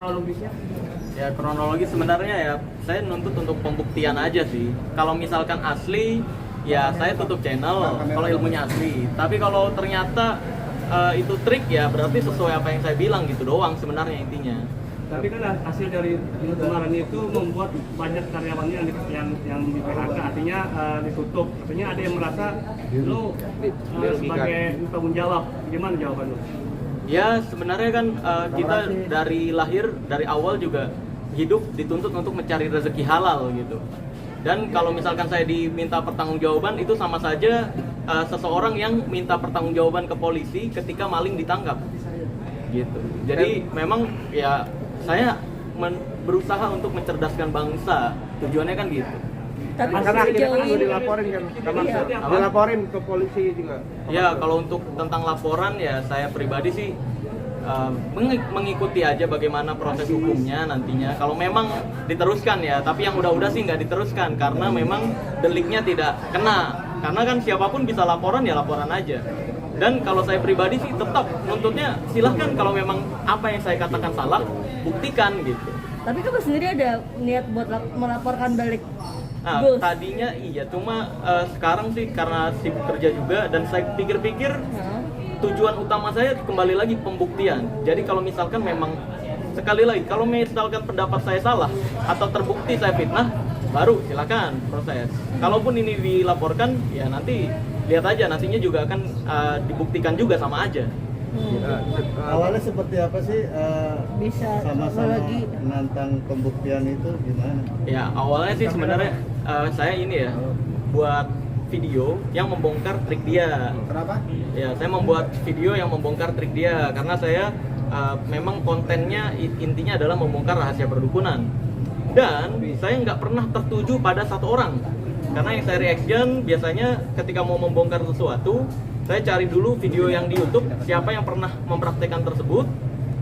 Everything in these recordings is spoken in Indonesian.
Kronologisnya? Ya kronologi sebenarnya ya saya nuntut untuk pembuktian aja sih. Kalau misalkan asli ya saya tutup channel kalau ilmunya asli. Tapi kalau ternyata itu trik ya berarti sesuai apa yang saya bilang gitu doang sebenarnya intinya. Tapi kan hasil dari kemarin itu membuat banyak karyawannya yang di PHK, artinya ditutup. Artinya ada yang merasa lu sebagai tanggung jawab. Gimana jawaban lu? Ya sebenarnya kan kita dari lahir dari awal juga hidup dituntut untuk mencari rezeki halal gitu. Dan kalau misalkan saya diminta pertanggungjawaban itu sama saja seseorang yang minta pertanggungjawaban ke polisi ketika maling ditangkap. Gitu. Jadi memang ya saya berusaha untuk mencerdaskan bangsa. Tujuannya kan gitu. Tapi Karena akhirnya kan sejauh udah ini dilaporin kan, Iya. dilaporin ke polisi juga. Ya kalau untuk tentang laporan ya saya pribadi sih mengikuti aja bagaimana proses hukumnya nantinya. Kalau memang diteruskan ya, tapi yang udah-udah sih nggak diteruskan karena memang deliknya tidak kena. Karena kan siapapun bisa laporan ya laporan aja. Dan kalau saya pribadi sih tetap nuntutnya silahkan kalau memang apa yang saya katakan salah buktikan gitu. tapi kamu sendiri ada niat buat melaporkan balik Nah, Gus? tadinya iya, cuma sekarang sih karena sibuk kerja juga dan saya pikir-pikir Hah? tujuan utama saya kembali lagi pembuktian. Jadi kalau misalkan memang sekali lagi kalau misalkan pendapat saya salah atau terbukti saya fitnah, baru silakan proses. Kalaupun ini dilaporkan, ya nanti lihat aja nantinya juga akan dibuktikan juga sama aja. Awalnya seperti apa sih Bisa sama-sama lagi. menantang pembuktian itu gimana? Ya awalnya sih sebenarnya saya ini ya buat video yang membongkar trik dia. Kenapa? Ya saya membuat video yang membongkar trik dia karena saya memang kontennya intinya adalah membongkar rahasia perdukunan. Dan saya nggak pernah tertuju pada satu orang. Karena yang saya reaction biasanya ketika mau membongkar sesuatu, saya cari dulu video yang di YouTube siapa yang pernah mempraktekkan tersebut.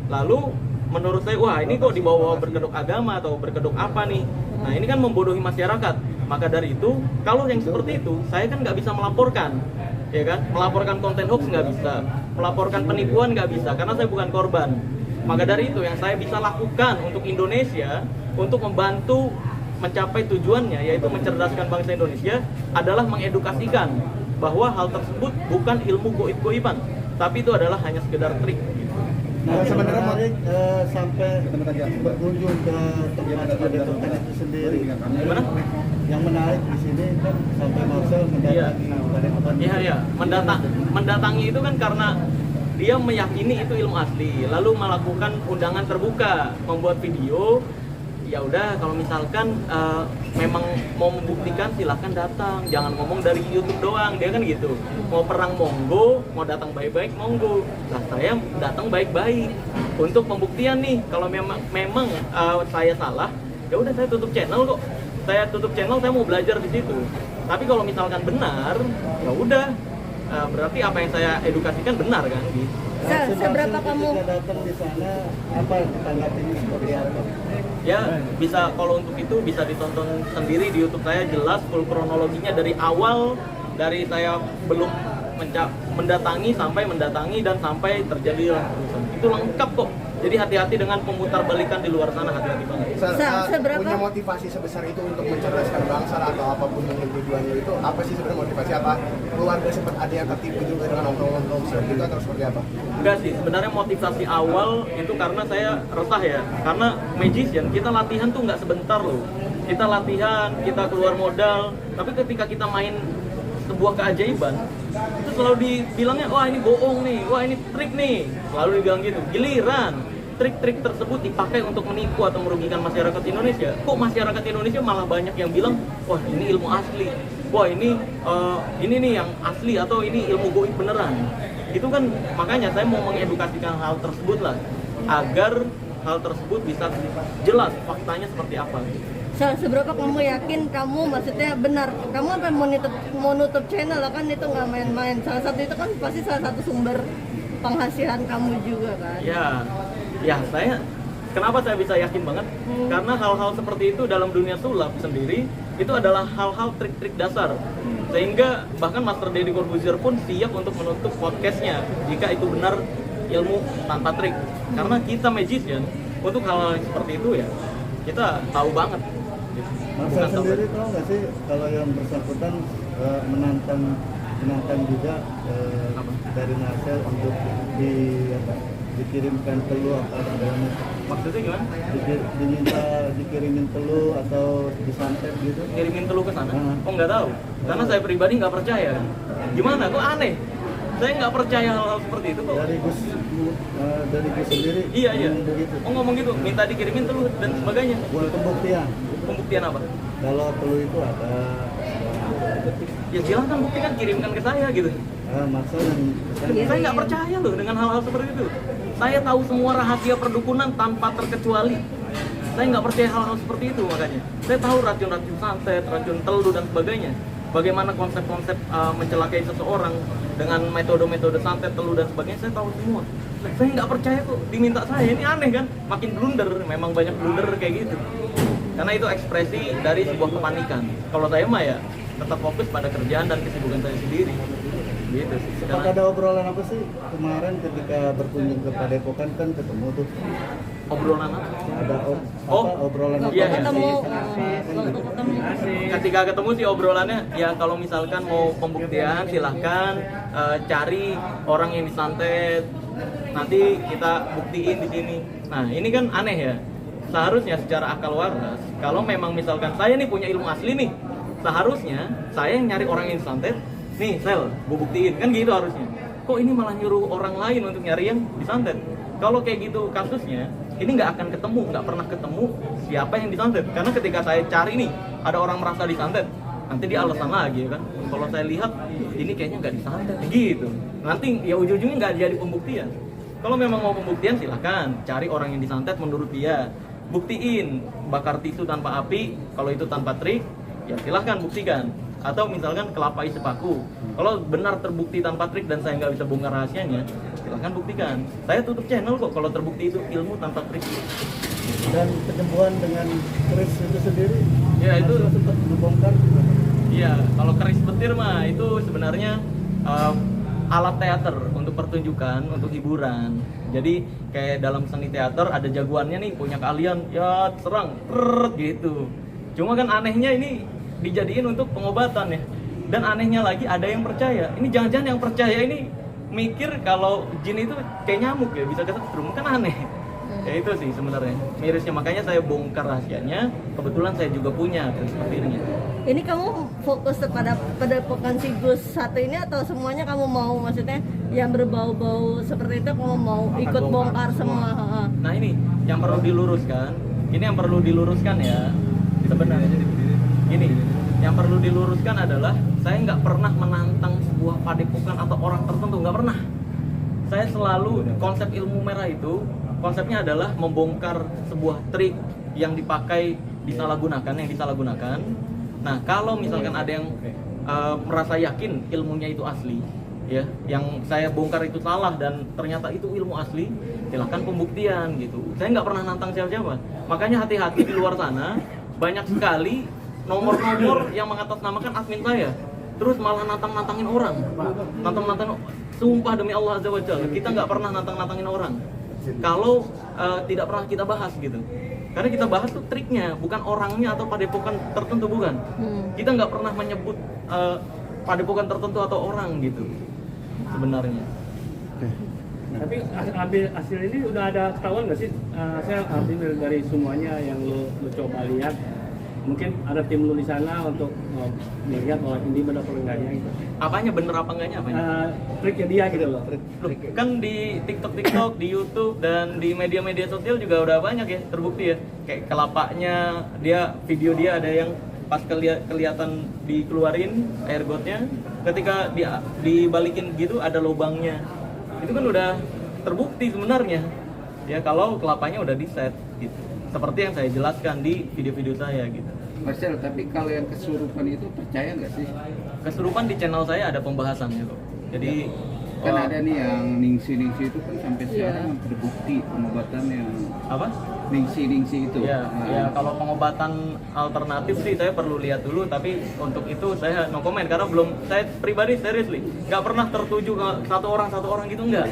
Lalu menurut saya, wah ini kok dibawa berkedok agama atau berkedok apa nih? Nah ini kan membodohi masyarakat. Maka dari itu, kalau yang seperti itu, saya kan nggak bisa melaporkan, ya kan? Melaporkan konten hoax nggak bisa, melaporkan penipuan nggak bisa, karena saya bukan korban. Maka dari itu, yang saya bisa lakukan untuk Indonesia, untuk membantu mencapai tujuannya, yaitu mencerdaskan bangsa Indonesia, adalah mengedukasikan bahwa hal tersebut bukan ilmu goib-goiban, tapi itu adalah hanya sekedar trik. Nah, sebenarnya menarik sampai berkunjung ke tempat padepokan itu sendiri. Gimana? Yang menarik di sini kan sampai Marcel mendatangi padepokan. Iya, iya. Mendatangi itu kan karena dia meyakini itu ilmu asli, lalu melakukan undangan terbuka, membuat video. Ya udah, kalau misalkan memang mau membuktikan silahkan datang, jangan ngomong dari YouTube doang, dia kan gitu. Mau perang monggo, mau datang baik-baik monggo. Nah saya datang baik-baik untuk pembuktian nih. Kalau memang saya salah, ya udah saya tutup channel kok. Saya tutup channel, saya mau belajar di situ. Tapi kalau misalkan benar, ya udah berarti apa yang saya edukasikan benar kan gitu. Seberapa kamu ketika datang di sana apa tanggapannya seperti apa? Ya bisa, kalau untuk itu bisa ditonton sendiri di YouTube saya, jelas full kronologinya dari awal, dari saya belum mendatangi dan sampai terjadi kerusuhan. Itu lengkap kok. Jadi hati-hati dengan pemutar balikan di luar sana, hati-hati banget. Seberapa? Punya motivasi sebesar itu untuk mencerdaskan bangsa atau apapun yang tujuannya itu, apa sih sebenarnya motivasi? Apa keluarga sempat ada yang tertipu juga dengan nongkrong-nongkrong seperti itu atau seperti apa? Enggak sih, sebenarnya motivasi awal itu karena saya resah ya. Karena magician, kita latihan tuh nggak sebentar loh. Kita latihan, kita keluar modal, tapi ketika kita main sebuah keajaiban, itu selalu dibilangnya, wah ini bohong nih, wah ini trik nih. Selalu dibilang gitu. Giliran trik-trik tersebut dipakai untuk menipu atau merugikan masyarakat Indonesia, kok masyarakat Indonesia malah banyak yang bilang, wah ini ilmu asli, wah ini nih yang asli, atau ini ilmu goib beneran. Itu kan makanya saya mau mengedukasikan hal tersebut lah, agar hal tersebut bisa jelas faktanya seperti apa. Seberapa kamu yakin kamu maksudnya benar? Kamu sampai mau nutup channel kan, itu nggak main-main. Salah satu itu kan pasti salah satu sumber penghasilan kamu juga kan? Ya saya kenapa saya bisa yakin banget? Karena hal-hal seperti itu dalam dunia sulap sendiri itu adalah hal-hal trik-trik dasar. Sehingga bahkan Master Deddy Corbuzier pun siap untuk menutup podcastnya jika itu benar ilmu tanpa trik. Karena kita magician untuk hal seperti itu ya kita tahu banget gitu. Marcel Bukan tahu. sendiri tahu nggak sih kalau yang bersangkutan menantang juga Apa? dari Marcel untuk dikirimkan telur atau segala macam. Maksudnya gimana? Diminta dikirimin telur atau disantet gitu. Kirimin telur ke sana? Nah. Oh nggak tahu, karena saya pribadi nggak percaya. Gimana? Kok aneh? Saya nggak percaya hal-hal seperti itu kok. Dari Gus sendiri Iya. ngomong begitu. Oh ngomong gitu, minta dikirimin telur dan sebagainya. Buat pembuktian Pembuktian apa? kalau telur itu ada. Ya silahkan buktikan, kirimkan ke saya gitu. Marcel yang Iya. Saya nggak percaya loh dengan hal-hal seperti itu. Saya tahu semua rahasia perdukunan tanpa terkecuali. Saya nggak percaya hal-hal seperti itu makanya. Saya tahu racun-racun santet, racun telur dan sebagainya. Bagaimana konsep-konsep mencelakai seseorang dengan metode-metode santet, telur dan sebagainya, saya tahu semua. Saya nggak percaya kok diminta saya, ini aneh kan? Makin blunder, memang banyak blunder kayak gitu. Karena itu ekspresi dari sebuah kepanikan. Kalau saya mah ya tetap fokus pada kerjaan dan kesibukan saya sendiri. Gitu sih. Sempat ada obrolan apa sih kemarin ketika berkunjung ke Padepokan kan ketemu tuh Obrolan apa? ada Oh, obrolan apa? iya, Ketemu, Gitu. ketemu. Ketika ketemu sih obrolannya ya kalau misalkan mau pembuktian silahkan cari orang yang disantet, nanti kita buktiin di sini. Nah ini kan aneh ya, seharusnya secara akal waras kalau memang misalkan saya nih punya ilmu asli nih, seharusnya saya yang nyari orang yang disantet nih, Sel, gue buktiin, kan gitu harusnya. Kok ini malah nyuruh orang lain untuk nyari yang disantet? Kalau kayak gitu kasusnya, ini nggak akan ketemu, nggak pernah ketemu siapa yang disantet. Karena ketika saya cari nih, ada orang merasa disantet, nanti dia alasan lagi ya kan. Kalau saya lihat, ini kayaknya nggak disantet, gitu. Nanti ya ujung-ujungnya nggak jadi pembuktian. Kalau memang mau pembuktian silahkan, cari orang yang disantet menurut dia. Buktiin, bakar tisu tanpa api, kalau itu tanpa trik, ya silahkan buktikan. Atau misalkan kelapa isi paku, kalau benar terbukti tanpa trik dan saya nggak bisa bongkar rahasianya, silahkan buktikan. Saya tutup channel kok kalau terbukti itu ilmu tanpa trik. Dan penyembuhan dengan keris itu sendiri Ya, itu- Marcel sempat membongkar juga. Iya, kalau keris petir mah itu sebenarnya alat teater untuk pertunjukan, untuk hiburan. Jadi kayak dalam seni teater ada jagoannya nih, punya keahlian, ya serang, gitu. Cuma kan anehnya ini dijadiin untuk pengobatan ya. Dan anehnya lagi ada yang percaya. Ini jangan-jangan yang percaya ini mikir kalau jin itu kayak nyamuk ya, bisa kesetrum, kan aneh. Ya itu sih sebenarnya mirisnya, makanya saya bongkar rahasianya. Kebetulan saya juga punya keris petirnya. Ini kamu fokus pada Padepokan si Gus satu ini atau semuanya kamu mau, maksudnya yang berbau-bau seperti itu kamu mau ikut bongkar semua? Ha-ha. Nah ini yang perlu diluruskan. Ini yang perlu diluruskan ya. Sebenarnya gini, yang perlu diluruskan adalah saya nggak pernah menantang sebuah padepokan atau orang tertentu, nggak pernah. Saya selalu konsep ilmu merah itu konsepnya adalah membongkar sebuah trik yang dipakai yang disalahgunakan. Nah kalau misalkan ada yang merasa yakin ilmunya itu asli, ya, yang saya bongkar itu salah dan ternyata itu ilmu asli, silahkan pembuktian gitu. Saya nggak pernah nantang siapa-siapa. Makanya hati-hati di luar sana, banyak sekali nomor-nomor yang mengatasnamakan admin saya, terus malah nantang-nantangin orang, sumpah demi Allah Azza wa Jalla, kita nggak pernah nantang-nantangin orang kalau tidak pernah kita bahas gitu. Karena kita bahas tuh triknya, bukan orangnya atau padepokan tertentu, bukan. Kita nggak pernah menyebut padepokan tertentu atau orang gitu sebenarnya. Tapi ambil hasil ini udah ada ketahuan nggak sih? Saya ambil dari semuanya yang lo coba lihat. Mungkin ada tim lu di sana untuk melihat bahwa ini benar apa enggaknya gitu. Apanya bener apa enggaknya? Apanya? Triknya dia gitu loh. Loh, kan di TikTok, di YouTube dan di media-media sosial juga udah banyak ya terbukti ya. Kayak kelapanya, video dia ada yang pas kelihatan dikeluarin air gotnya, ketika dibalikin gitu ada lubangnya. Itu kan udah terbukti sebenarnya. Ya kalau kelapanya udah di set gitu. Seperti yang saya jelaskan di video-video saya gitu. Marcel, tapi kalau yang kesurupan itu percaya nggak sih? Kesurupan di channel saya ada pembahasannya kok. Jadi Kan ada nih yang ningsi-ningsi itu kan sampai sekarang terbukti pengobatannya. apa? Ningsi-ningsi itu. Ya, Nah, ya kalau pengobatan alternatif sih saya perlu lihat dulu, tapi untuk itu saya no comment karena belum, saya pribadi seriously nggak pernah tertuju ke satu orang gitu, enggak.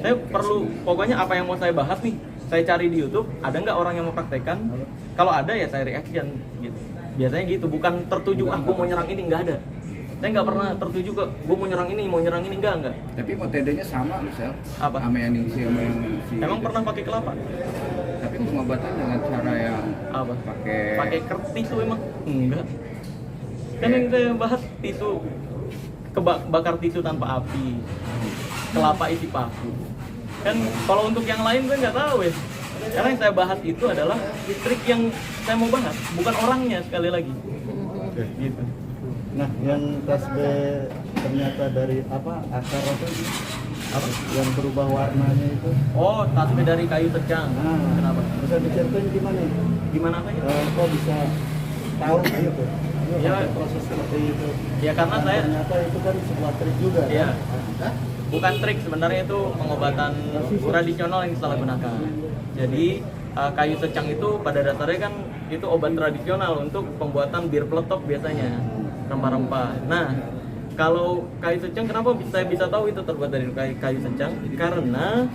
Saya perlu, pokoknya apa yang mau saya bahas nih, saya cari di YouTube, ada nggak orang yang mempraktekkan? Kalau ada ya saya reaction gitu. Biasanya gitu, bukan tertuju aku mau nyerang ini, nggak ada. Saya nggak pernah tertuju ke gue mau nyerang ini, enggak. Tapi metodenya sama misal Apa? sama yang ningsi sama yang si Emang pernah pakai kelapa? tapi pengobatan dengan cara yang Apa? pakai tisu emang? Enggak. Kan yang saya bahas tisu bakar tisu tanpa api, kelapa isi paku. Kan kalau untuk yang lain gue nggak tahu ya. Karena yang saya bahas itu adalah trik yang saya mau bahas, bukan orangnya sekali lagi. Gitu. Nah, yang tas B ternyata dari apa akar apa itu? Apa? Yang berubah warnanya itu. Oh, tasbih dari kayu secang. Nah, Kenapa? Bisa diceritain gimana? Gimana apa ya? Kok bisa tahu gitu? Ya. Proses seperti itu. Ya karena Dan saya ternyata itu kan sebuah trik juga. Iya. Kan? Bukan trik, sebenarnya itu pengobatan tradisional yang disalahgunakan. Jadi kayu secang itu pada dasarnya kan itu obat tradisional untuk pembuatan bir peletok biasanya, rempah-rempah. Nah, kalau kayu secang kenapa saya bisa tahu itu terbuat dari kayu secang? Karena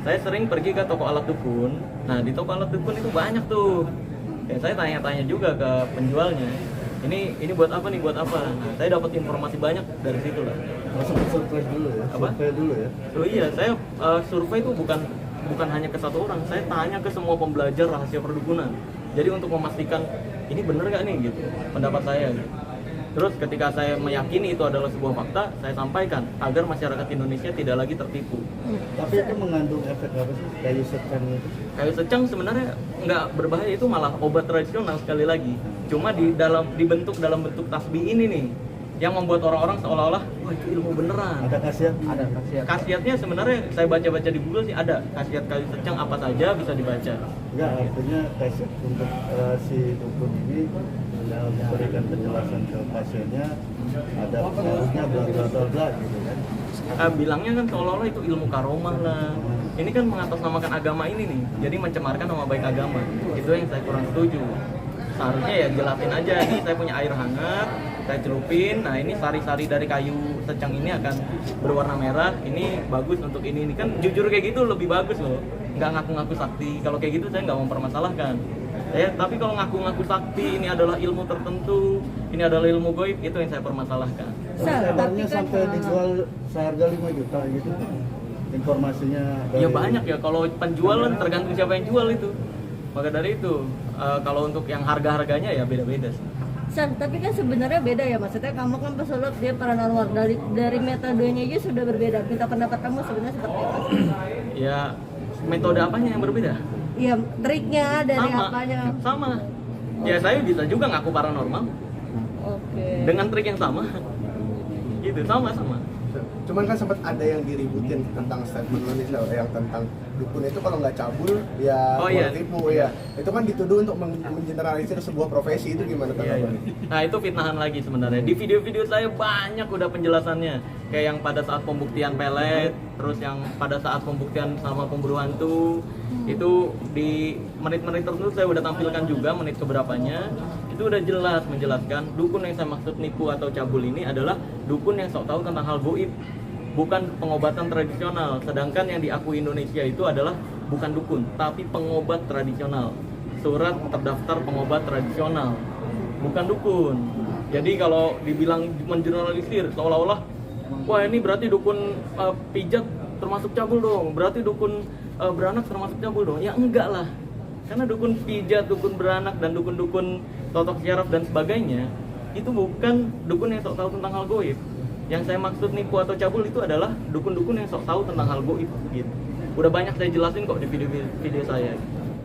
saya sering pergi ke toko alat dukun. Nah, di toko alat dukun itu banyak tuh. Ya, saya tanya-tanya juga ke penjualnya. Ini buat apa nih? Buat apa? Nah, saya dapat informasi banyak dari situ lah. Langsung survei dulu ya. Apa? Survei dulu ya. Oh iya, saya survei itu bukan hanya ke satu orang, saya tanya ke semua pembelajar rahasia perdukunan. Jadi untuk memastikan ini bener gak nih gitu, pendapat saya. Gitu. Terus ketika saya meyakini itu adalah sebuah fakta, saya sampaikan agar masyarakat Indonesia tidak lagi tertipu. Tapi itu mengandung efek apa sih kayu secang itu? Kayu secang sebenarnya nggak berbahaya, itu malah obat tradisional sekali lagi. Cuma dibentuk dalam bentuk tasbih ini nih, yang membuat orang-orang seolah-olah wah itu ilmu beneran. Ada khasiat? ada khasiat. Khasiatnya sebenarnya saya baca-baca di Google sih ada khasiat kayu secang apa saja bisa dibaca. Enggak, artinya khasiat untuk si dukun ini memberikan penjelasan ke pasiennya ada pengaruhnya bla bla bla bla gitu kan. Bilangnya kan seolah-olah itu ilmu karomah lah. Ini kan mengatasnamakan agama ini nih, jadi mencemarkan nama baik agama. Itu yang saya kurang setuju. Seharusnya ya jelasin aja, ini saya punya air hangat, saya celupin, nah ini sari-sari dari kayu secang ini akan berwarna merah, ini bagus untuk ini kan jujur kayak gitu lebih bagus loh, nggak ngaku-ngaku sakti. Kalau kayak gitu saya nggak mempermasalahkan. Tapi kalau ngaku-ngaku sakti, ini adalah ilmu tertentu, ini adalah ilmu goib, itu yang saya permasalahkan. Sebenarnya sampai dijual seharga 5 juta gitu informasinya dari... Ya banyak ya, kalau penjual kan tergantung siapa yang jual itu. Maka dari itu, kalau untuk yang harga-harganya ya beda-beda sih. Sam, tapi kan sebenarnya beda ya, maksudnya kamu kan pesulap, dia paranormal, dari metodenya aja sudah berbeda. Minta pendapat kamu sebenarnya seperti apa sih? Ya, metode apanya yang berbeda? Iya, triknya dari apanya? Sama. Ya saya bisa juga ngaku paranormal Oke. dengan trik yang sama. Gitu, sama. Cuman kan sempat ada yang diributin tentang statement lo nih, yang tentang dukun itu kalau nggak cabul ya tipu ya. Itu kan dituduh untuk mengeneralisir sebuah profesi, itu gimana tanggapannya? Nah itu fitnahan lagi sebenarnya. Di video-video saya banyak udah penjelasannya. Kayak yang pada saat pembuktian pelet, terus yang pada saat pembuktian sama pemburu hantu. Itu di menit-menit tertentu saya udah tampilkan juga menit keberapanya. Itu udah jelas menjelaskan dukun yang saya maksud nipu atau cabul ini adalah dukun yang sok tahu tentang hal goib, bukan pengobatan tradisional. Sedangkan yang diakui Indonesia itu adalah bukan dukun, tapi pengobat tradisional. Surat terdaftar pengobat tradisional, bukan dukun. Jadi kalau dibilang mengeneralisir seolah-olah, wah ini berarti dukun pijat termasuk cabul dong, berarti dukun beranak termasuk cabul dong. Ya enggak lah. Karena dukun pijat, dukun beranak, dan dukun-dukun totok syaraf dan sebagainya itu bukan dukun yang sok tahu tentang hal goib. Yang saya maksud nipu atau cabul itu adalah dukun-dukun yang sok tahu tentang hal goib gitu. Udah banyak saya jelasin kok di video saya.